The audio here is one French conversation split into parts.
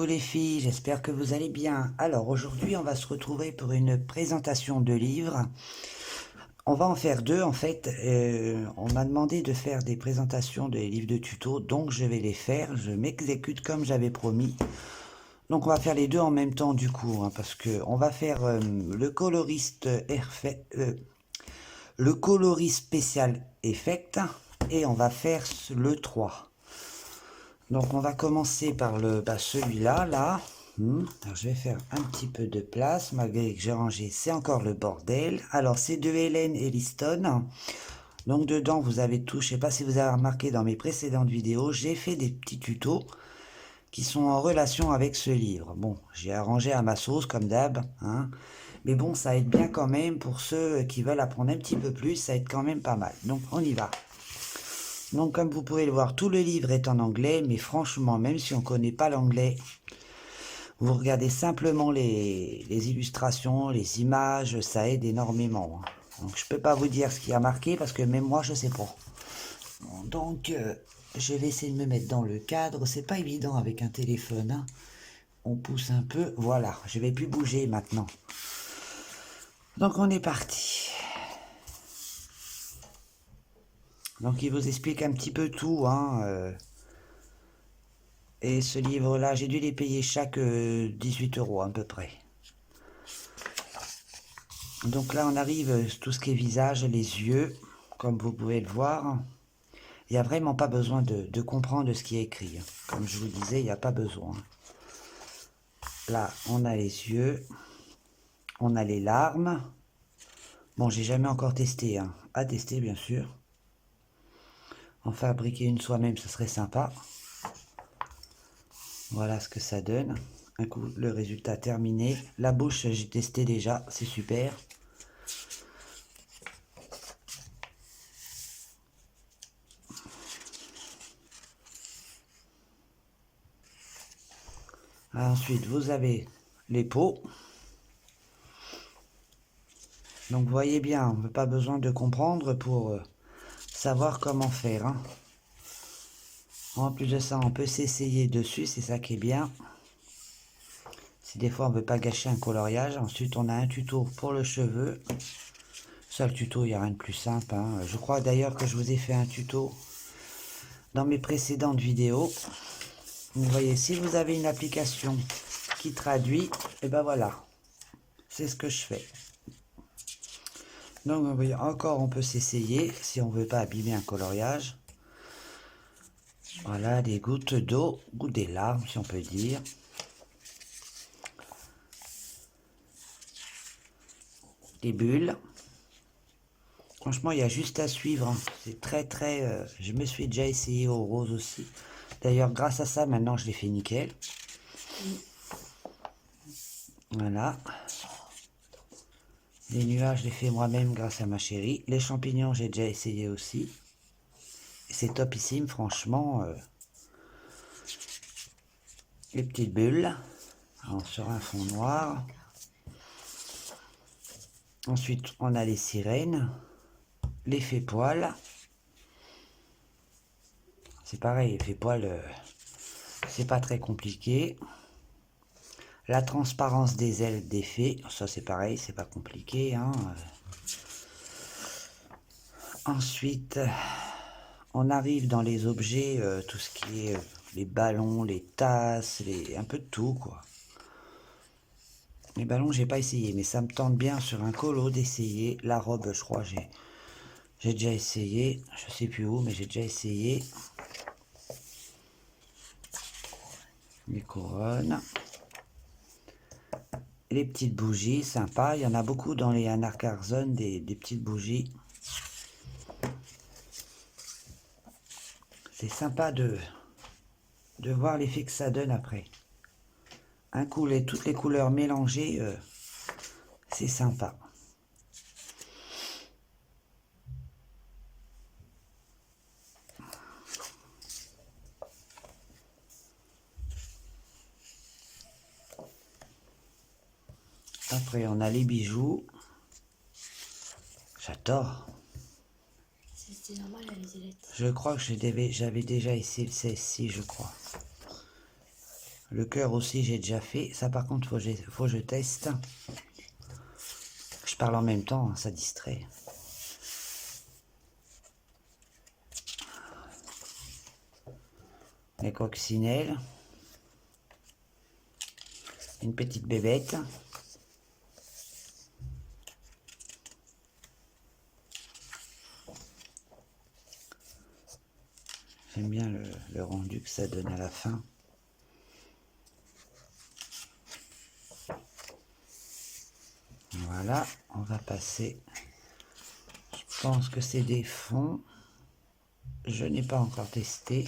les filles, j'espère que vous allez bien. Alors aujourd'hui on va se retrouver pour une présentation de livres. On va en faire deux en fait. On m'a demandé de faire des présentations de livres de tuto, donc je vais les faire. Je m'exécute comme j'avais promis. Donc on va faire les deux en même temps du coup, hein, parce que on va faire le coloris spécial effect et on va faire le 3. Donc on va commencer par celui-là, là. Alors, je vais faire un petit peu de place, malgré que j'ai rangé, c'est encore le bordel. Alors c'est de Hélène Elliston. Donc dedans vous avez tout, je sais pas si vous avez remarqué dans mes précédentes vidéos, j'ai fait des petits tutos qui sont en relation avec ce livre. Bon, j'ai arrangé à ma sauce comme d'hab, hein. Mais bon, ça aide bien quand même pour ceux qui veulent apprendre un petit peu plus, ça aide quand même pas mal. Donc on y va. Donc comme vous pouvez le voir, tout le livre est en anglais, mais franchement, même si on ne connaît pas l'anglais, vous regardez simplement les illustrations, les images, ça aide énormément. Donc je ne peux pas vous dire ce qui a marqué, parce que même moi, je ne sais pas. Donc je vais essayer de me mettre dans le cadre, c'est pas évident avec un téléphone, hein. On pousse un peu, voilà, je vais plus bouger maintenant. Donc on est parti. Donc il vous explique un petit peu tout, hein. Et ce livre-là, j'ai dû les payer chaque 18 € à peu près. Donc là, on arrive tout ce qui est visage, les yeux, comme vous pouvez le voir. Il n'y a vraiment pas besoin de comprendre ce qui est écrit. Comme je vous disais, il n'y a pas besoin. Là, on a les yeux, on a les larmes. Bon, j'ai jamais encore testé, hein. À tester, bien sûr. En fabriquer une soi-même, ce serait sympa. Voilà ce que ça donne. Un coup, le résultat terminé. La bouche, j'ai testé déjà, c'est super. Ensuite, vous avez les peaux. Donc, vous voyez bien, on n'a pas besoin de comprendre pour savoir comment faire, hein. En plus de ça, on peut s'essayer dessus, c'est ça qui est bien. Si des fois on ne veut pas gâcher un coloriage. Ensuite, on a un tuto pour le cheveu. Ça, le tuto, il n'y a rien de plus simple, hein. Je crois d'ailleurs que je vous ai fait un tuto dans mes précédentes vidéos. Vous voyez, si vous avez une application qui traduit, et ben voilà, c'est ce que je fais. Donc vous voyez, encore on peut s'essayer si on veut pas abîmer un coloriage. Voilà, des gouttes d'eau ou des larmes si on peut dire. Des bulles. Franchement, il y a juste à suivre, hein. C'est très... je me suis déjà essayé au rose aussi. D'ailleurs, grâce à ça, maintenant je l'ai fait nickel. Voilà. Les nuages, je les fais moi-même grâce à ma chérie. Les champignons, j'ai déjà essayé aussi. C'est topissime, franchement. Les petites bulles. Alors, sur un fond noir. Ensuite, on a les sirènes. L'effet poil. C'est pareil, l'effet poil, c'est pas très compliqué. La transparence des ailes des fées, ça c'est pareil, c'est pas compliqué, hein. Ensuite, on arrive dans les objets, tout ce qui est les ballons, les tasses, un peu de tout, quoi. Les ballons, j'ai pas essayé, mais ça me tente bien sur un colo d'essayer. La robe, je crois, j'ai déjà essayé. Je sais plus où, mais j'ai déjà essayé. Les couronnes. Les petites bougies, sympa. Il y en a beaucoup dans les Anarcarzone, des petites bougies. C'est sympa de voir l'effet que ça donne après. Un coup, toutes les couleurs mélangées, c'est sympa. Après, on a les bijoux. J'adore. C'est normal, les ailettes. Je crois que j'avais déjà essayé celle-ci, je crois. Le cœur aussi, j'ai déjà fait. Ça, par contre, faut que je teste. Je parle en même temps, hein, ça distrait. Les coccinelles. Une petite bébête. J'aime bien le rendu que ça donne à la fin. Voilà, on va passer. Je pense que c'est des fonds. Je n'ai pas encore testé.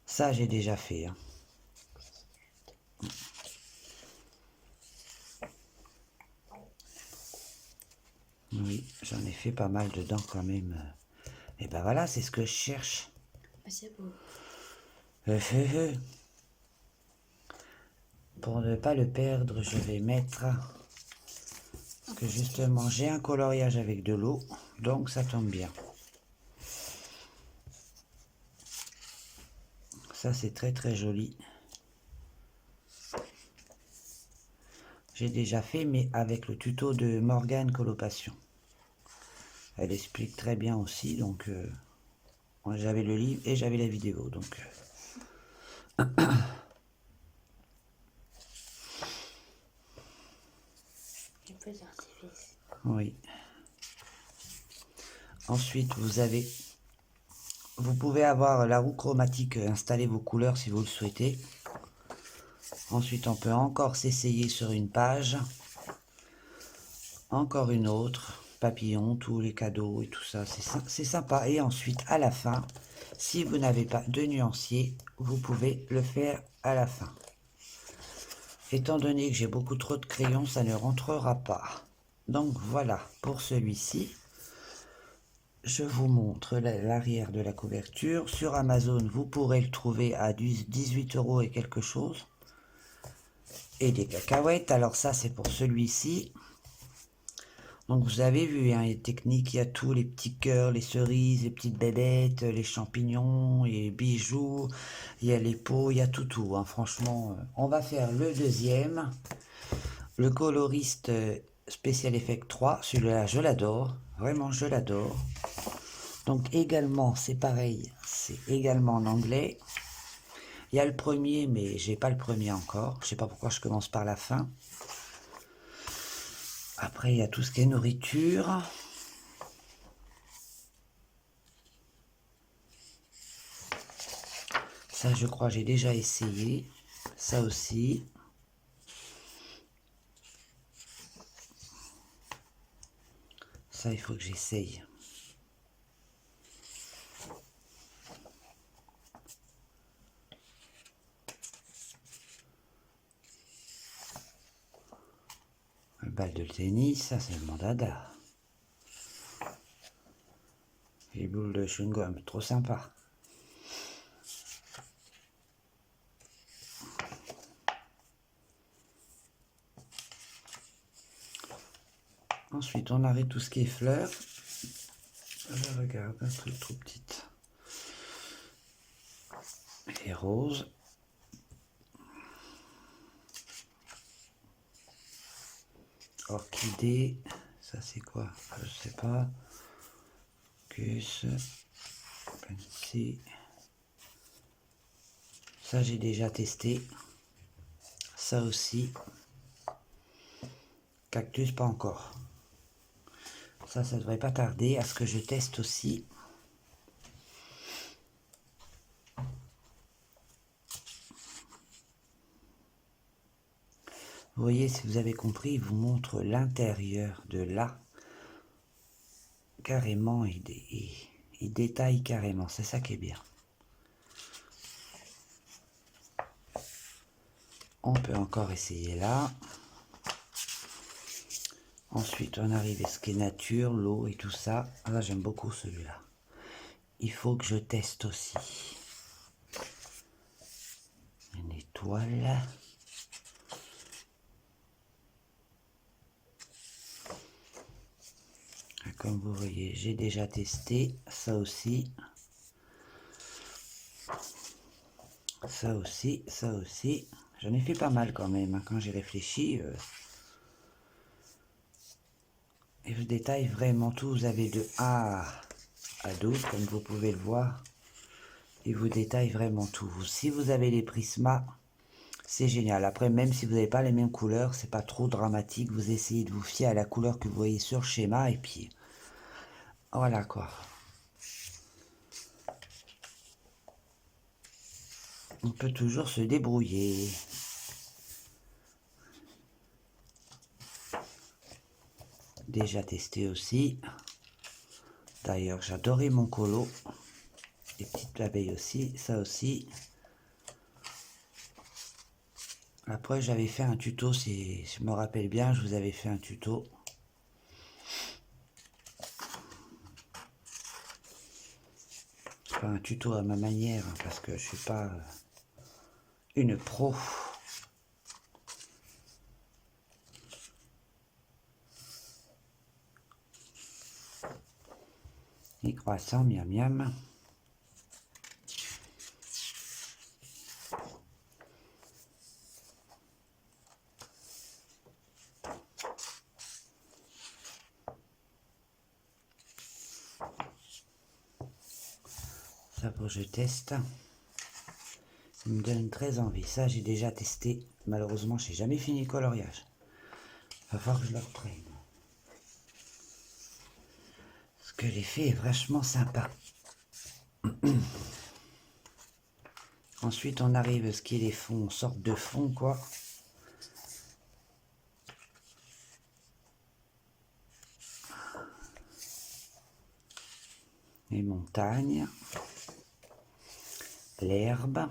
Ça, j'ai déjà fait. Hein. Oui, j'en ai fait pas mal dedans quand même. Et ben voilà, c'est ce que je cherche. C'est beau. Pour ne pas le perdre, je vais mettre... Parce que justement, j'ai un coloriage avec de l'eau, donc ça tombe bien. Ça, c'est très très joli. J'ai déjà fait, mais avec le tuto de Morgane Coloration. Elle explique très bien aussi, donc j'avais le livre et j'avais la vidéo, donc... J'ai plus d'artifice. Oui. Ensuite, vous pouvez avoir la roue chromatique, installer vos couleurs si vous le souhaitez. Ensuite, on peut encore s'essayer sur une page. Encore une autre. Papillon, tous les cadeaux et tout ça. C'est sympa. Et ensuite, à la fin, si vous n'avez pas de nuancier, vous pouvez le faire à la fin. Étant donné que j'ai beaucoup trop de crayons, ça ne rentrera pas. Donc voilà, pour celui-ci. Je vous montre l'arrière de la couverture. Sur Amazon, vous pourrez le trouver à 18 € et quelque chose. Et des cacahuètes. Alors ça, c'est pour celui-ci. Donc vous avez vu, hein, les techniques, il y a tous les petits cœurs, les cerises, les petites bébêtes, les champignons, les bijoux. Il y a les pots, il y a tout. Hein. Franchement, on va faire le deuxième. Le coloriste Special Effect 3. Celui-là, je l'adore. Vraiment, je l'adore. Donc également, c'est pareil, c'est également en anglais. Il y a le premier, mais j'ai pas le premier encore. Je sais pas pourquoi je commence par la fin. Après, il y a tout ce qui est nourriture. Ça, je crois, j'ai déjà essayé. Ça aussi. Ça, il faut que j'essaye. Le bal de tennis, ça c'est le mandada. Les boules de chewing-gum, trop sympa. Ensuite, on arrête tout ce qui est fleurs. Je regarde un truc trop petit. Les roses. Orchidée. Ça c'est quoi? Je sais pas. Cus. Fancy. Ça j'ai déjà testé. Ça aussi. Cactus pas encore. Ça devrait pas tarder à ce que je teste aussi. Vous voyez, si vous avez compris, il vous montre l'intérieur de là. Carrément, il détaille carrément. C'est ça qui est bien. On peut encore essayer là. Ensuite, on arrive à ce qui est nature, l'eau et tout ça. Là, j'aime beaucoup celui-là. Il faut que je teste aussi. Une étoile. Comme vous voyez, j'ai déjà testé ça aussi. Ça aussi, ça aussi. J'en ai fait pas mal quand même, hein, quand j'ai réfléchi. Et je détaille vraiment tout. Vous avez de A à 12, comme vous pouvez le voir. Et vous détaille vraiment tout. Si vous avez les prismas, c'est génial. Après, même si vous n'avez pas les mêmes couleurs, c'est pas trop dramatique. Vous essayez de vous fier à la couleur que vous voyez sur le schéma. Et puis, voilà quoi. On peut toujours se débrouiller. Déjà testé aussi. D'ailleurs, j'adorais mon colo. Les petites abeilles aussi, ça aussi. Après, j'avais fait un tuto, si je me rappelle bien, je vous avais fait un tuto. Pas un tuto à ma manière, hein, parce que je suis pas une pro. Les croissants, miam miam. Ça, pour je teste. Ça me donne très envie. Ça, j'ai déjà testé. Malheureusement, j'ai jamais fini le coloriage. Va falloir que je le reprenne. Parce que l'effet est vachement sympa. Ensuite, on arrive à ce qui est les fonds, sorte de fond, quoi. Les montagnes. L'herbe.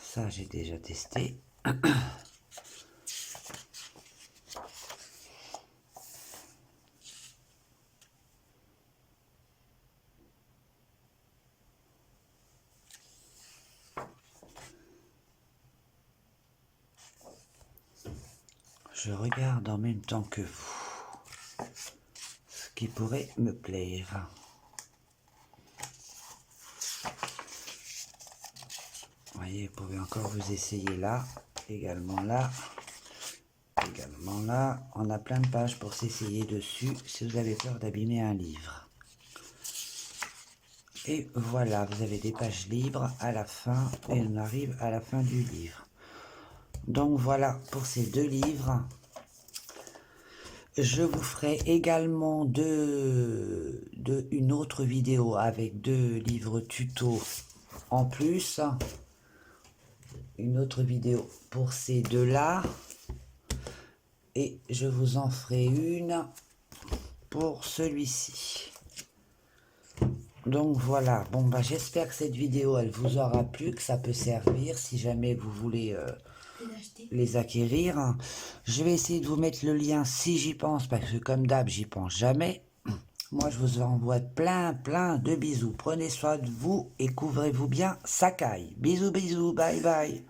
Ça, j'ai déjà testé. Je regarde en même temps que vous ce qui pourrait me plaire. Vous voyez, vous pouvez encore vous essayer là, également là, également là. On a plein de pages pour s'essayer dessus si vous avez peur d'abîmer un livre. Et voilà, vous avez des pages libres à la fin et on arrive à la fin du livre. Donc voilà pour ces deux livres. Je vous ferai également une autre vidéo avec 2 livres tutos en plus. Une autre vidéo pour ces deux-là. Et je vous en ferai une pour celui-ci. Donc voilà, bon bah j'espère que cette vidéo elle vous aura plu, que ça peut servir si jamais vous voulez les acquérir. Je vais essayer de vous mettre le lien si j'y pense, parce que comme d'hab j'y pense jamais. Moi je vous envoie plein de bisous. Prenez soin de vous et couvrez-vous bien, Sakai. Bisous bisous, bye bye.